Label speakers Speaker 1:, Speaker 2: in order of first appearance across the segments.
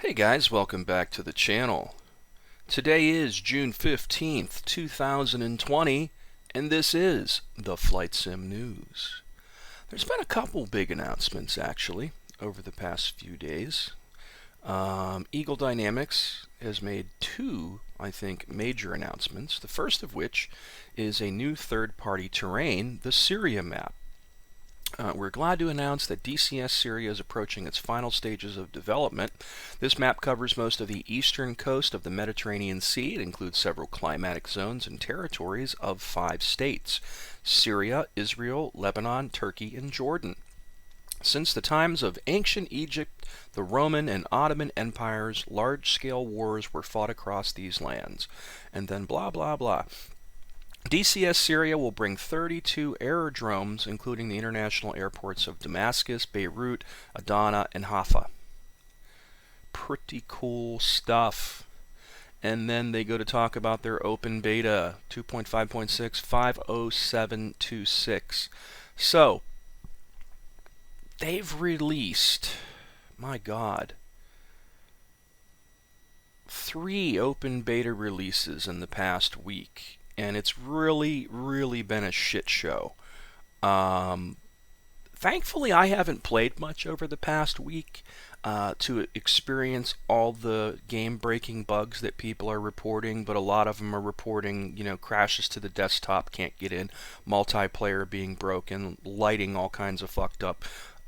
Speaker 1: Hey guys, welcome back to the channel. Today is June 15th, 2020, and this is the Flight Sim News. There's been a couple big announcements actually over the past few days. Eagle Dynamics has made two, I think, major announcements. The first of which is a new third-party terrain, the Syria Map. We're glad to announce that DCS Syria is approaching its final stages of development. This map covers most of the eastern coast of the Mediterranean Sea. It includes several climatic zones and territories of 5 states: Syria, Israel, Lebanon, Turkey, and Jordan. Since the times of ancient Egypt, the Roman and Ottoman empires, large-scale wars were fought across these lands. And then blah blah blah. DCS Syria will bring 32 aerodromes, including the international airports of Damascus, Beirut, Adana, and Haifa. Pretty cool stuff. And then they go to talk about their open beta 2.5.6 50726. So, they've released, my God, 3 open beta releases in the past week. And it's really been a shit show. Thankfully, I haven't played much over the past week to experience all the game-breaking bugs that people are reporting, but a lot of them are reporting, crashes to the desktop, can't get in, multiplayer being broken, lighting all kinds of fucked up,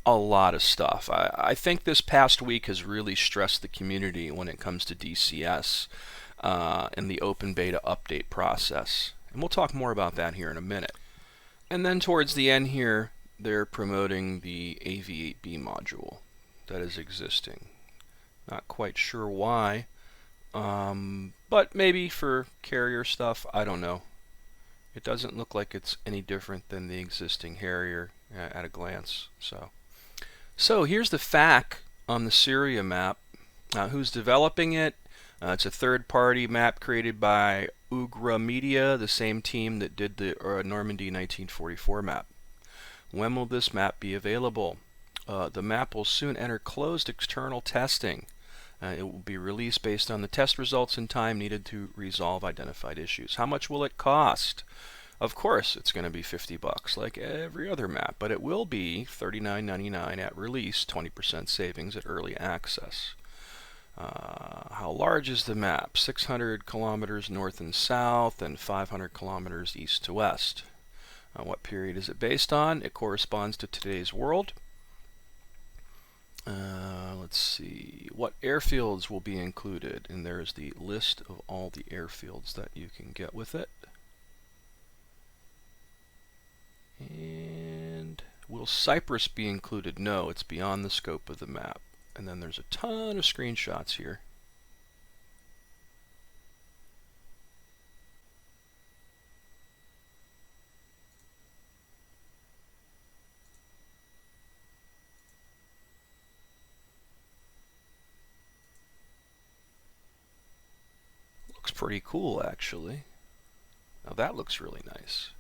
Speaker 1: a lot of stuff. I think this past week has really stressed the community when it comes to DCS. In the open beta update process. And we'll talk more about that here in a minute. And then towards the end here, they're promoting the AV8B module that is existing. Not quite sure why, but maybe for carrier stuff, I don't know. It doesn't look like it's any different than the existing Harrier at a glance. So here's the FAQ on the Syria map. Who's developing it? It's a third-party map created by Ugra Media, the same team that did the Normandy 1944 map. When will this map be available? The map will soon enter closed external testing. It will be released based on the test results and time needed to resolve identified issues. How much will it cost? Of course, it's going to be $50 like every other map, but it will be $39.99 at release, 20% savings at early access. How large is the map? 600 kilometers north and south and 500 kilometers east to west. What period is it based on? It corresponds to today's world. Let's see. What airfields will be included? And there's the list of all the airfields that you can get with it. And will Cyprus be included? No, it's beyond the scope of the map. And then there's a ton of screenshots here. Looks pretty cool, actually. Now that looks really nice.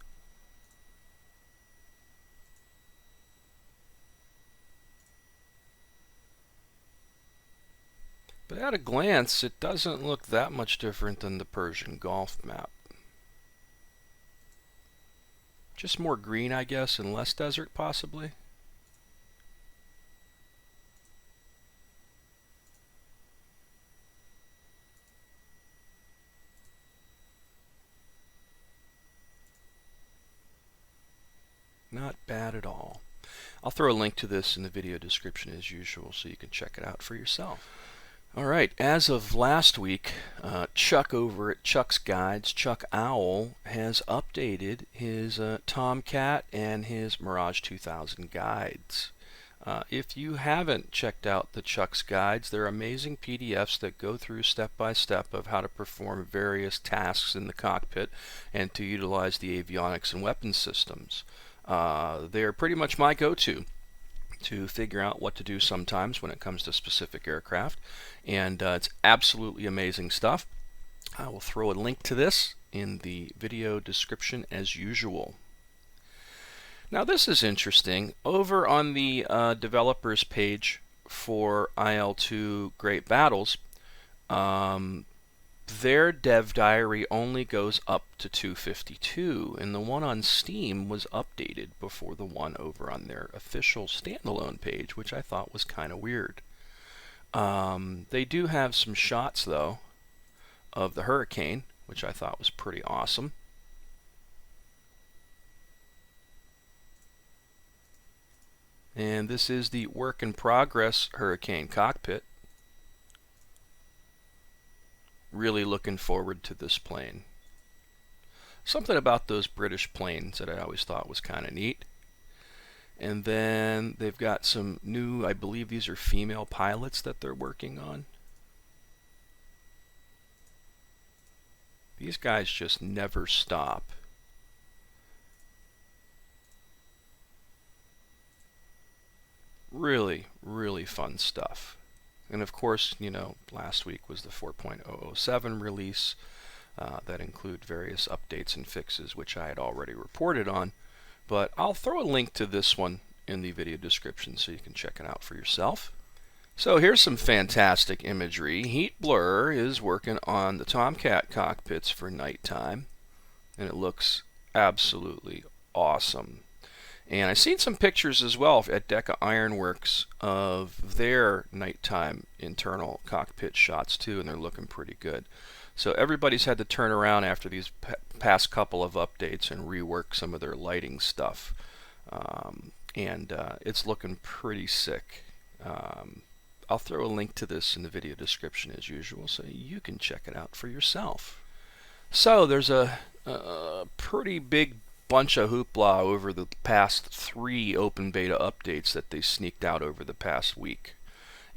Speaker 1: But at a glance, it doesn't look that much different than the Persian Gulf map. Just more green, I guess, and less desert, possibly. Not bad at all. I'll throw a link to this in the video description as usual so you can check it out for yourself. Alright, as of last week, Chuck over at Chuck's Guides, Chuck Owl, has updated his Tomcat and his Mirage 2000 guides. If you haven't checked out the Chuck's Guides, they're amazing PDFs that go through step by step of how to perform various tasks in the cockpit and to utilize the avionics and weapons systems. They're pretty much my go-to to figure out what to do sometimes when it comes to specific aircraft, and it's absolutely amazing stuff. I will throw a link to this in the video description as usual. Now this is interesting. Over on the developers page for IL-2 Great Battles, their dev diary only goes up to 252, and the one on Steam was updated before the one over on their official standalone page, which I thought was kind of weird. They do have some shots, though, of the Hurricane, which I thought was pretty awesome. And this is the work in progress Hurricane cockpit. Really looking forward to this plane. Something about those British planes that I always thought was kind of neat. And then they've got some new, I believe these are female pilots that they're working on. These guys just never stop. Really, really fun stuff. And of course, you know, last week was the 4.007 release that include various updates and fixes, which I had already reported on. But I'll throw a link to this one in the video description so you can check it out for yourself. So here's some fantastic imagery. Heatblur is working on the Tomcat cockpits for nighttime, and it looks absolutely awesome. And I've seen some pictures as well at Deca Ironworks of their nighttime internal cockpit shots too, and they're looking pretty good. So everybody's had to turn around after these past couple of updates and rework some of their lighting stuff. It's looking pretty sick. I'll throw a link to this in the video description as usual so you can check it out for yourself. So there's a pretty big bunch of hoopla over the past 3 open beta updates that they sneaked out over the past week.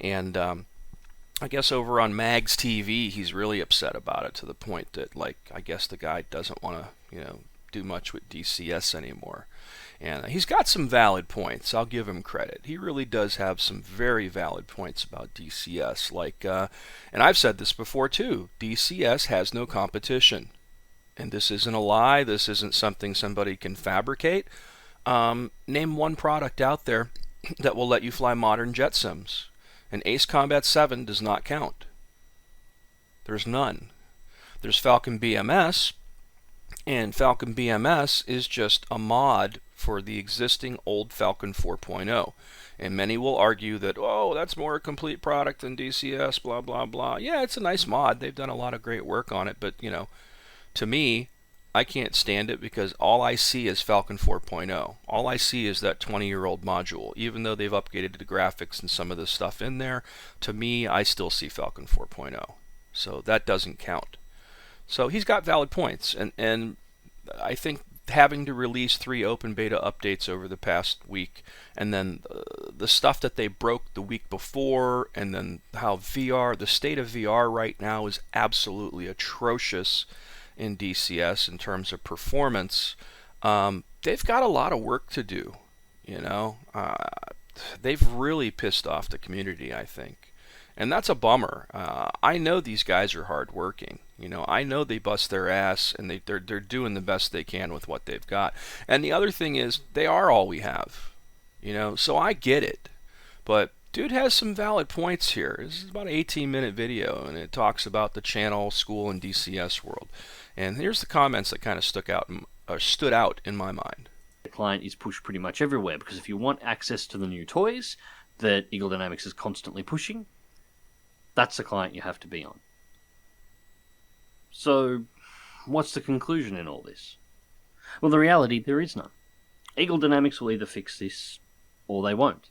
Speaker 1: And I guess over on MAGZTV, he's really upset about it to the point that, like, I guess the guy doesn't want to, you know, do much with DCS anymore. And he's got some valid points. I'll give him credit. He really does have some very valid points about DCS. Like, and I've said this before too, DCS has no competition. And this isn't a lie. This isn't something somebody can fabricate. Name one product out there that will let you fly modern jet sims. And Ace Combat 7 does not count. There's none. There's Falcon BMS, and Falcon BMS is just a mod for the existing old Falcon 4.0. And many will argue that, oh, that's more a complete product than DCS, blah, blah, blah. Yeah, it's a nice mod. They've done a lot of great work on it, but, you know, to me, I can't stand it because all I see is Falcon 4.0. All I see is that 20-year-old module. Even though they've updated the graphics and some of the stuff in there, to me, I still see Falcon 4.0. So that doesn't count. So he's got valid points. And I think having to release 3 open beta updates over the past week, and then the stuff that they broke the week before, and then how VR, the state of VR right now is absolutely atrocious in DCS in terms of performance. They've got a lot of work to do, you know. They've really pissed off the community, I think, and that's a bummer. I know these guys are hardworking, you know. I know they bust their ass, and they're doing the best they can with what they've got. And the other thing is, they are all we have, you know. So I get it, but dude has some valid points here. This is about an 18-minute video, and it talks about the channel, school, and DCS World. And here's the comments that kind of stood out in my mind.
Speaker 2: The client is pushed pretty much everywhere, because if you want access to the new toys that Eagle Dynamics is constantly pushing, that's the client you have to be on. So, what's the conclusion in all this? Well, the reality, there is none. Eagle Dynamics will either fix this, or they won't.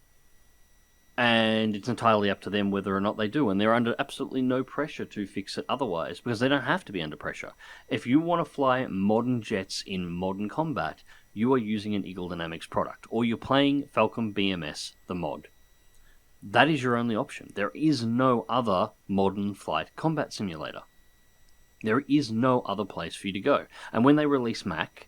Speaker 2: And it's entirely up to them whether or not they do, and they're under absolutely no pressure to fix it otherwise, because they don't have to be under pressure. If you want to fly modern jets in modern combat, you are using an Eagle Dynamics product, or you're playing Falcon BMS, the mod. That is your only option. There is no other modern flight combat simulator. There is no other place for you to go. And when they release Mac,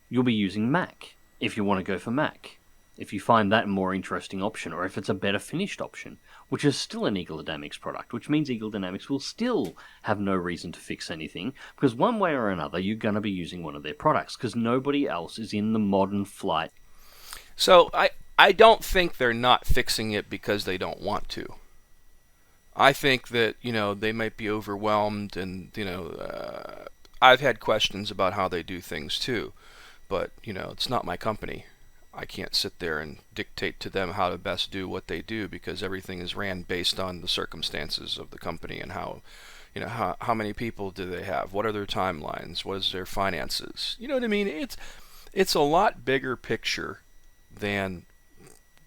Speaker 2: you'll be using Mac, if you want to go for Mac. If you find that a more interesting option, or if it's a better finished option, which is still an Eagle Dynamics product, which means Eagle Dynamics will still have no reason to fix anything, because one way or another you're going to be using one of their products, because nobody else is in the modern flight.
Speaker 1: So I don't think they're not fixing it because they don't want to. I think that, they might be overwhelmed, and, I've had questions about how they do things too. But, it's not my company. I can't sit there and dictate to them how to best do what they do, because everything is ran based on the circumstances of the company and how many people do they have? What are their timelines? What is their finances? You know what I mean? It's a lot bigger picture than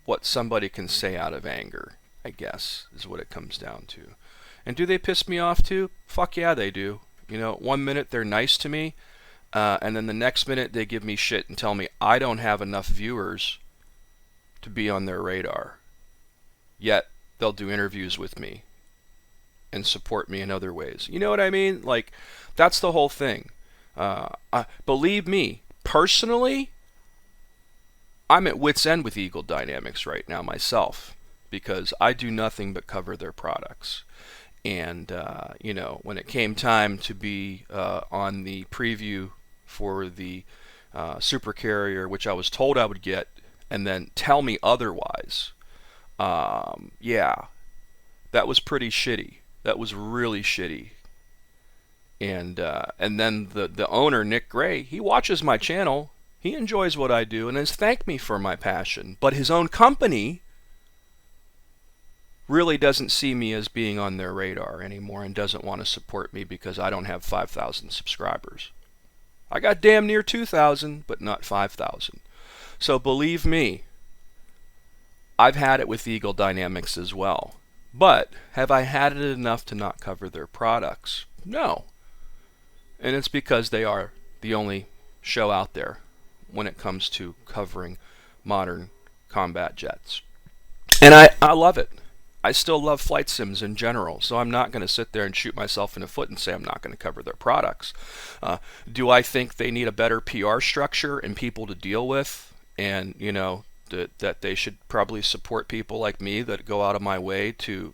Speaker 1: what somebody can say out of anger, I guess, is what it comes down to. And do they piss me off too? Fuck yeah, they do. 1 minute they're nice to me, and then the next minute they give me shit and tell me I don't have enough viewers to be on their radar. Yet they'll do interviews with me and support me in other ways. You know what I mean? Like, that's the whole thing. Believe me, personally, I'm at wit's end with Eagle Dynamics right now myself, because I do nothing but cover their products. And, when it came time to be on the preview for the super carrier, which I was told I would get, and then tell me otherwise, yeah, that was pretty shitty. That was really shitty. And then the owner, Nick Gray, he watches my channel. He enjoys what I do and has thanked me for my passion. But his own company really doesn't see me as being on their radar anymore and doesn't want to support me because I don't have 5,000 subscribers. I got damn near 2,000, but not 5,000. So believe me, I've had it with Eagle Dynamics as well. But have I had it enough to not cover their products? No. And it's because they are the only show out there when it comes to covering modern combat jets. And I love it. I still love flight sims in general, so I'm not going to sit there and shoot myself in the foot and say I'm not going to cover their products. Do I think they need a better PR structure and people to deal with, and, that they should probably support people like me that go out of my way to,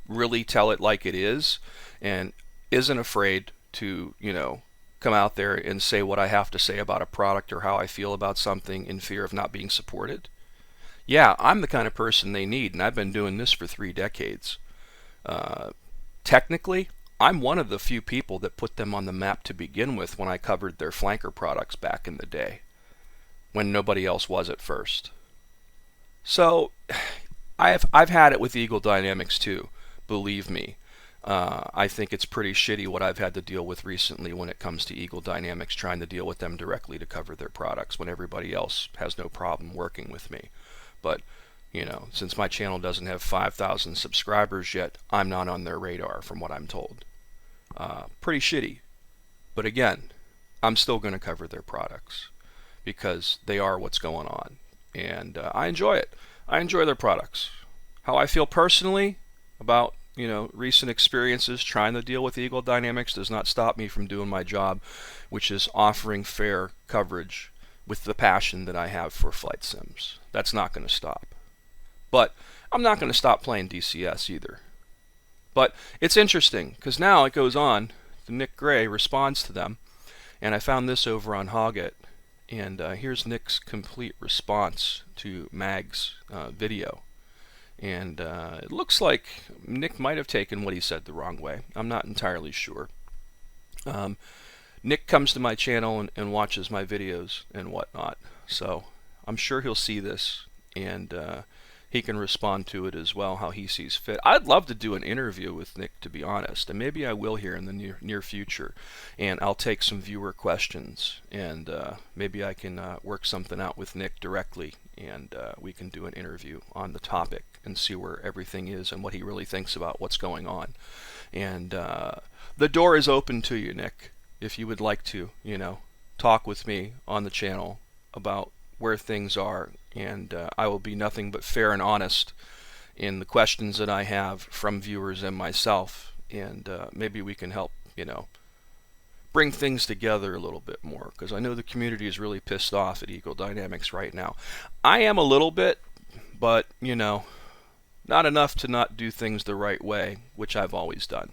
Speaker 1: really tell it like it is, and isn't afraid to, come out there and say what I have to say about a product or how I feel about something in fear of not being supported? Yeah, I'm the kind of person they need, and I've been doing this for 3 decades. Technically, I'm one of the few people that put them on the map to begin with when I covered their flanker products back in the day, when nobody else was at first. So, I've had it with Eagle Dynamics too, believe me. I think it's pretty shitty what I've had to deal with recently when it comes to Eagle Dynamics, trying to deal with them directly to cover their products when everybody else has no problem working with me. But, since my channel doesn't have 5,000 subscribers yet, I'm not on their radar from what I'm told. Pretty shitty. But again, I'm still going to cover their products because they are what's going on. And I enjoy it. I enjoy their products. How I feel personally about, recent experiences trying to deal with Eagle Dynamics does not stop me from doing my job, which is offering fair coverage with the passion that I have for flight sims. That's not going to stop. But I'm not going to stop playing DCS either. But it's interesting, because now it goes on, Nick Gray responds to them, and I found this over on Hoggit, and here's Nick's complete response to MAGZ video. And it looks like Nick might have taken what he said the wrong way. I'm not entirely sure. Nick comes to my channel and watches my videos and whatnot, so I'm sure he'll see this, and he can respond to it as well, how he sees fit. I'd love to do an interview with Nick, to be honest, and maybe I will here in the near future, and I'll take some viewer questions, and maybe I can work something out with Nick directly, and we can do an interview on the topic and see where everything is and what he really thinks about what's going on. And the door is open to you, Nick, if you would like to, talk with me on the channel about where things are, and I will be nothing but fair and honest in the questions that I have from viewers and myself, and maybe we can help, bring things together a little bit more, because I know the community is really pissed off at Eagle Dynamics right now. I am a little bit, but, not enough to not do things the right way, which I've always done.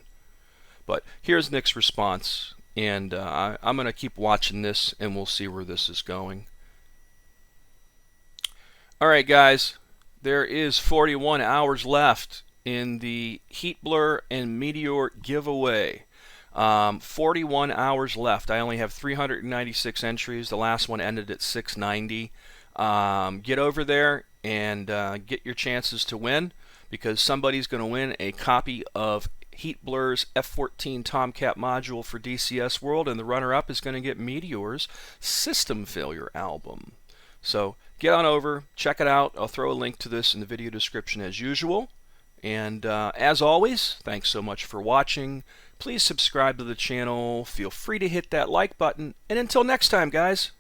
Speaker 1: But here's Nick's response, and I'm going to keep watching this, and we'll see where this is going. All right, guys, there is 41 hours left in the Heatblur and Meteor giveaway. 41 hours left. I only have 396 entries. The last one ended at 690. Get over there and get your chances to win, because somebody's going to win a copy of Heatblur's F-14 Tomcat module for DCS World, and the runner-up is going to get Meteor's System Failure album. So get on over, check it out. I'll throw a link to this in the video description as usual. And as always, thanks so much for watching. Please subscribe to the channel. Feel free to hit that like button. And until next time, guys.